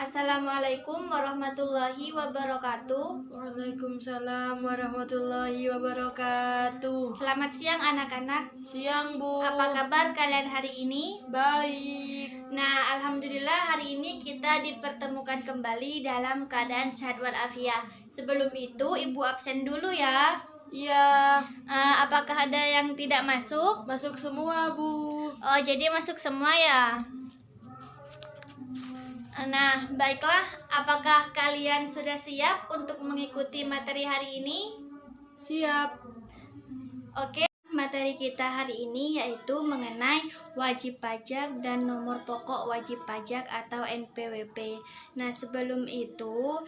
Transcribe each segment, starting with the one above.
Assalamualaikum warahmatullahi wabarakatuh. Waalaikumsalam warahmatullahi wabarakatuh. Selamat siang anak-anak. Siang, Bu. Apa kabar kalian hari ini? Baik. Nah, alhamdulillah hari ini kita dipertemukan kembali dalam keadaan sehat walafiat. Sebelum itu ibu absen dulu ya. Iya. Apakah ada yang tidak masuk? Masuk semua, Bu. Oh, jadi masuk semua ya. Nah, baiklah. Apakah kalian sudah siap untuk mengikuti materi hari ini? Siap. Oke, materi kita hari ini yaitu mengenai wajib pajak dan nomor pokok wajib pajak atau NPWP. Nah, sebelum itu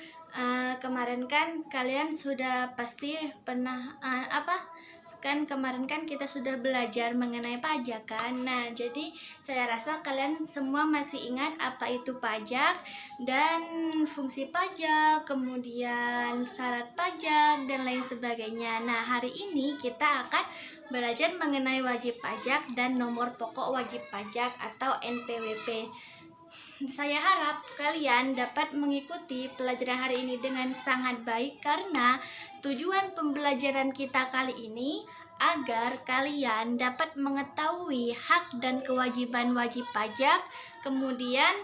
kemarin kan kalian sudah pasti pernah kan kemarin kan kita sudah belajar mengenai pajak kan. Nah, jadi saya rasa kalian semua masih ingat apa itu pajak dan fungsi pajak, kemudian syarat pajak dan lain sebagainya. Nah, hari ini kita akan belajar mengenai wajib pajak dan nomor pokok wajib pajak atau NPWP. Saya harap kalian dapat mengikuti pelajaran hari ini dengan sangat baik karena tujuan pembelajaran kita kali ini agar kalian dapat mengetahui hak dan kewajiban wajib pajak, kemudian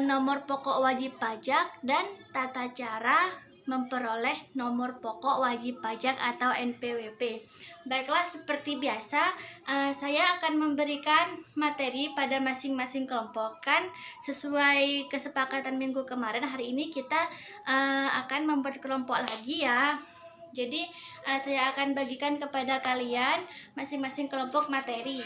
nomor pokok wajib pajak dan tata cara memperoleh nomor pokok wajib pajak atau NPWP. Baiklah, seperti biasa saya akan memberikan materi pada masing-masing kelompok kan sesuai kesepakatan minggu kemarin. Hari ini kita akan membuat kelompok lagi ya. Jadi saya akan bagikan kepada kalian masing-masing kelompok materi.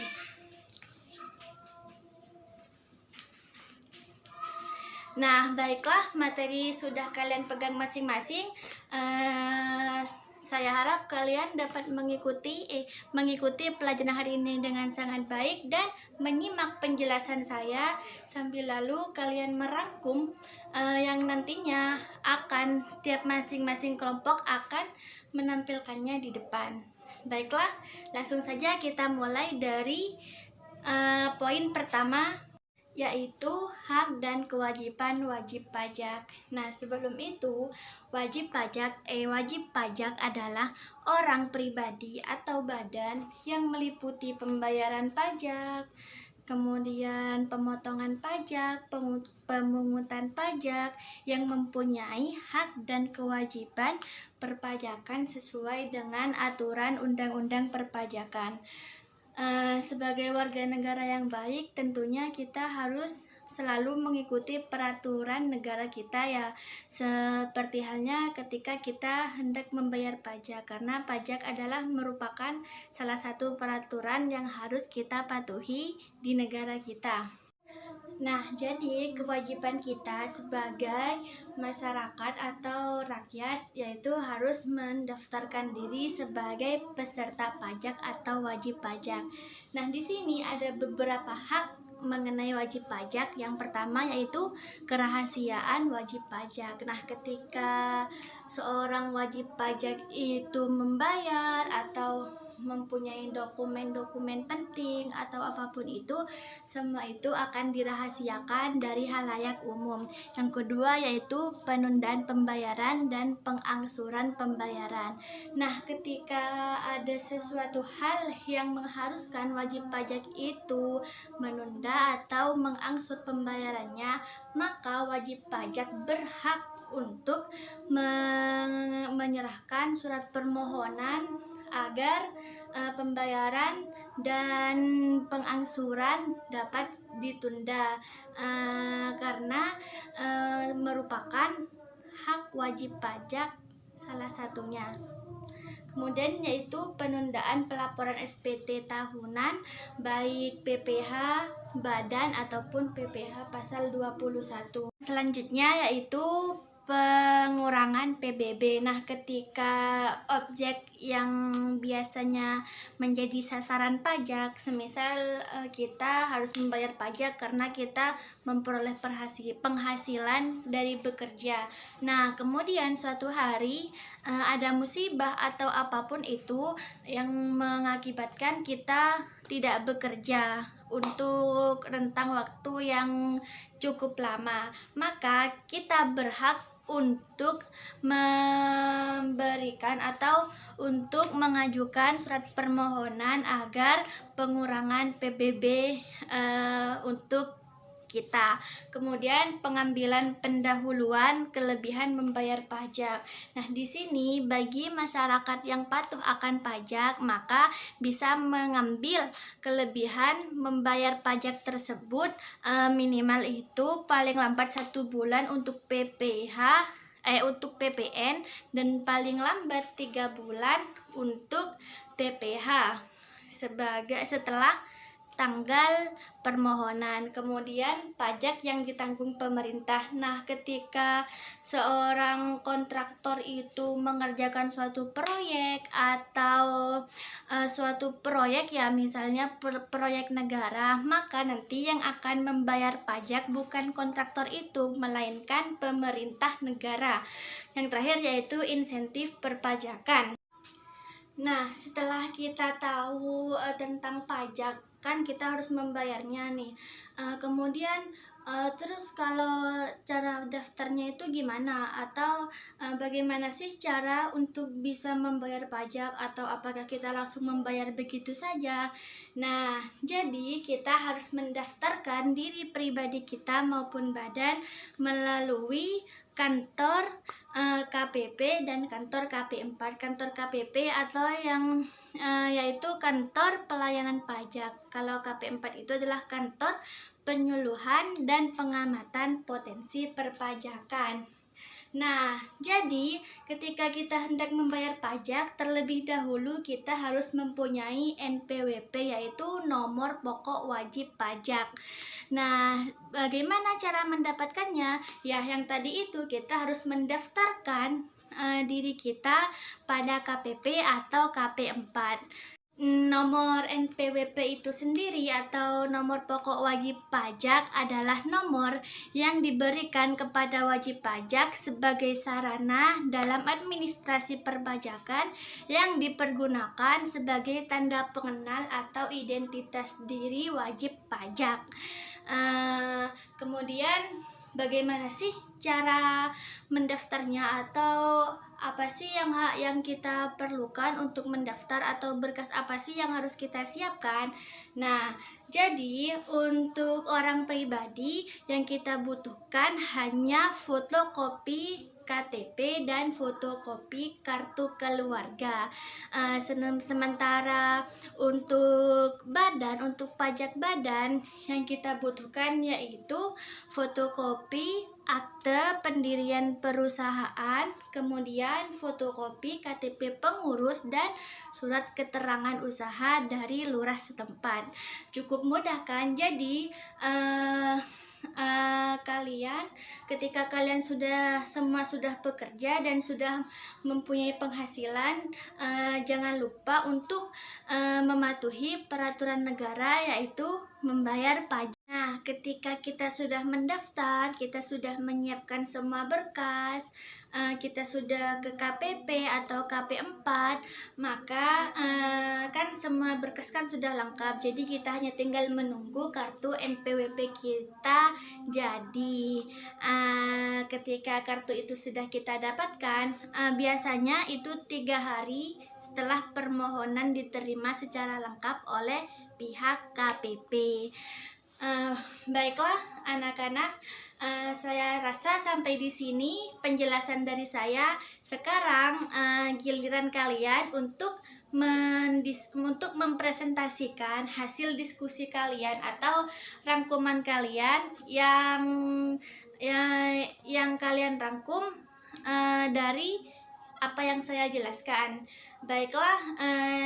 Nah, baiklah, materi sudah kalian pegang masing-masing. Saya harap kalian dapat mengikuti pelajaran hari ini dengan sangat baik dan menyimak penjelasan saya sambil lalu kalian merangkum yang nantinya akan tiap masing-masing kelompok akan menampilkannya di depan. Baiklah, langsung saja kita mulai dari poin pertama, yaitu hak dan kewajiban wajib pajak. Nah, sebelum itu, wajib pajak adalah orang pribadi atau badan yang meliputi pembayaran pajak, kemudian pemotongan pajak, pemungutan pajak yang mempunyai hak dan kewajiban perpajakan sesuai dengan aturan undang-undang perpajakan. Sebagai warga negara yang baik, tentunya kita harus selalu mengikuti peraturan negara kita ya, seperti halnya ketika kita hendak membayar pajak, karena pajak adalah merupakan salah satu peraturan yang harus kita patuhi di negara kita. Nah, jadi kewajiban kita sebagai masyarakat atau rakyat yaitu harus mendaftarkan diri sebagai peserta pajak atau wajib pajak. Nah, di sini ada beberapa hak mengenai wajib pajak. Yang pertama yaitu kerahasiaan wajib pajak. Nah, ketika seorang wajib pajak itu membayar atau mempunyai dokumen-dokumen penting atau apapun itu, semua itu akan dirahasiakan dari halayak umum. Yang kedua yaitu penundaan pembayaran dan pengangsuran pembayaran. Nah, ketika ada sesuatu hal yang mengharuskan wajib pajak itu menunda atau mengangsur pembayarannya, maka wajib pajak berhak untuk menyerahkan surat permohonan agar pembayaran dan pengangsuran dapat ditunda karena merupakan hak wajib pajak salah satunya. Kemudian yaitu penundaan pelaporan SPT tahunan baik PPh badan ataupun PPh pasal 21. Selanjutnya yaitu pengurangan PBB. Nah, ketika objek yang biasanya menjadi sasaran pajak, semisal kita harus membayar pajak karena kita memperoleh penghasilan dari bekerja. Nah, kemudian suatu hari ada musibah atau apapun itu yang mengakibatkan kita tidak bekerja untuk rentang waktu yang cukup lama, maka kita berhak untuk memberikan atau untuk mengajukan surat permohonan agar pengurangan PBB untuk kita. Kemudian pengambilan pendahuluan kelebihan membayar pajak. Nah, di sini bagi masyarakat yang patuh akan pajak, maka bisa mengambil kelebihan membayar pajak tersebut, minimal itu paling lambat 1 bulan untuk PPh, untuk PPN, dan paling lambat 3 bulan untuk PPh setelah tanggal permohonan. Kemudian pajak yang ditanggung pemerintah. Nah, ketika seorang kontraktor itu mengerjakan suatu proyek atau suatu proyek, ya misalnya proyek negara, maka nanti yang akan membayar pajak bukan kontraktor itu, melainkan pemerintah negara. Yang terakhir yaitu insentif perpajakan. Nah, setelah kita tahu tentang pajak, kan kita harus membayarnya nih. Kemudian terus kalau cara daftarnya itu gimana? Atau bagaimana sih cara untuk bisa membayar pajak? Atau apakah kita langsung membayar begitu saja? Nah, jadi kita harus mendaftarkan diri pribadi kita maupun badan melalui kantor KPP dan kantor KP4. Kantor KPP atau yang yaitu kantor pelayanan pajak. Kalau KP4 itu adalah kantor penyuluhan dan pengamatan potensi perpajakan. Nah, jadi ketika kita hendak membayar pajak, terlebih dahulu kita harus mempunyai NPWP, yaitu nomor pokok wajib pajak. Nah, bagaimana cara mendapatkannya? Ya, yang tadi itu kita harus mendaftarkan diri kita pada KPP atau KP4. Nomor NPWP itu sendiri atau nomor pokok wajib pajak adalah nomor yang diberikan kepada wajib pajak sebagai sarana dalam administrasi perpajakan yang dipergunakan sebagai tanda pengenal atau identitas diri wajib pajak. Kemudian bagaimana sih cara mendaftarnya, atau apa sih yang kita perlukan untuk mendaftar, atau berkas apa sih yang harus kita siapkan? Nah, jadi untuk orang pribadi yang kita butuhkan hanya fotokopi KTP dan fotokopi kartu keluarga. Sementara untuk pajak badan yang kita butuhkan yaitu fotokopi akte pendirian perusahaan, kemudian fotokopi KTP pengurus dan surat keterangan usaha dari lurah setempat. Cukup mudah kan? Jadi kalian ketika kalian semua sudah bekerja dan sudah mempunyai penghasilan, jangan lupa untuk mematuhi peraturan negara, yaitu membayar pajak. Nah, ketika kita sudah mendaftar, kita sudah menyiapkan semua berkas, kita sudah ke KPP atau KP4, maka kan semua berkas kan sudah lengkap. Jadi kita hanya tinggal menunggu kartu NPWP kita jadi. Ketika kartu itu sudah kita dapatkan, biasanya itu 3 hari setelah permohonan diterima secara lengkap oleh pihak KPP. Baiklah anak-anak, saya rasa sampai di sini penjelasan dari saya. Sekarang giliran kalian untuk mempresentasikan hasil diskusi kalian atau rangkuman kalian yang kalian rangkum dari apa yang saya jelaskan. Baiklah,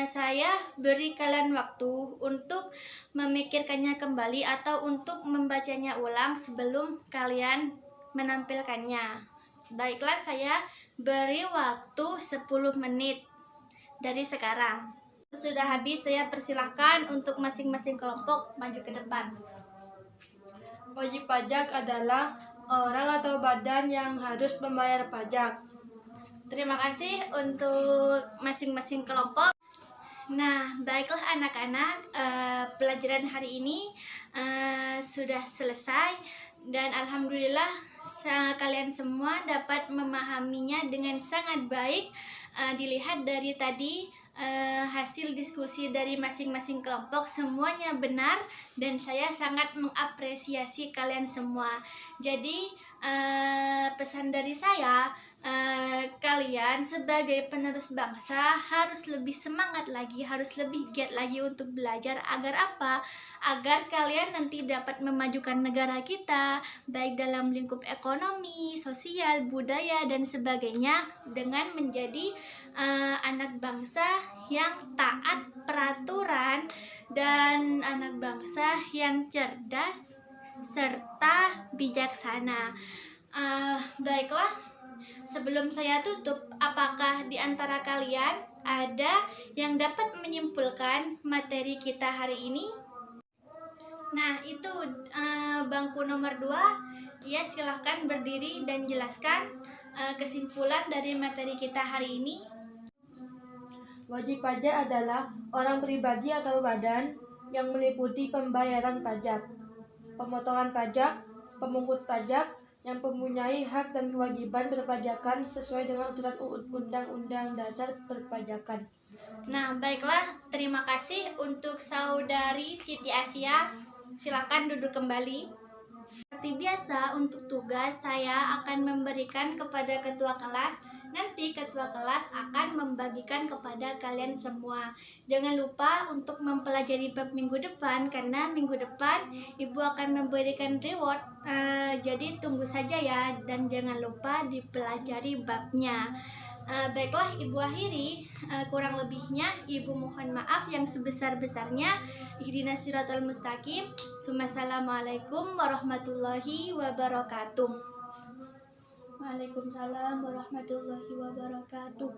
saya beri kalian waktu untuk memikirkannya kembali atau untuk membacanya ulang sebelum kalian menampilkannya. Baiklah, saya beri waktu 10 menit dari sekarang. Sudah habis, saya persilahkan untuk masing-masing kelompok maju ke depan. Wajib pajak adalah orang atau badan yang harus membayar pajak. Terima kasih untuk masing-masing kelompok. Nah, baiklah anak-anak, pelajaran hari ini sudah selesai dan alhamdulillah kalian semua dapat memahaminya dengan sangat baik. Dilihat dari tadi hasil diskusi dari masing-masing kelompok semuanya benar dan saya sangat mengapresiasi kalian semua. Jadi pesan dari saya, kalian sebagai penerus bangsa harus lebih semangat lagi, harus lebih giat lagi untuk belajar. Agar apa? Agar kalian nanti dapat memajukan negara kita baik dalam lingkup ekonomi, sosial, budaya dan sebagainya dengan menjadi anak bangsa yang taat peraturan dan anak bangsa yang cerdas serta bijaksana. Baiklah, sebelum saya tutup, apakah di antara kalian ada yang dapat menyimpulkan materi kita hari ini? Nah, itu bangku nomor 2. Ya, silahkan berdiri dan jelaskan kesimpulan dari materi kita hari ini. Wajib pajak adalah orang pribadi atau badan yang meliputi pembayaran pajak, pemotongan pajak, pemungut pajak yang mempunyai hak dan kewajiban berpajakan sesuai dengan aturan Undang-Undang Dasar Perpajakan. Nah, baiklah, terima kasih untuk saudari Siti Asia. Silakan duduk kembali. Seperti biasa, untuk tugas saya akan memberikan kepada ketua kelas. Nanti ketua kelas akan membagikan kepada kalian semua. Jangan lupa untuk mempelajari bab minggu depan, karena minggu depan ibu akan memberikan reward. Jadi tunggu saja ya, dan jangan lupa dipelajari babnya. Baiklah, ibu akhiri. Kurang lebihnya ibu mohon maaf yang sebesar-besarnya. Ihdinas siratal mustaqim. Assalamualaikum warahmatullahi wabarakatuh. Waalaikumsalam warahmatullahi wabarakatuh.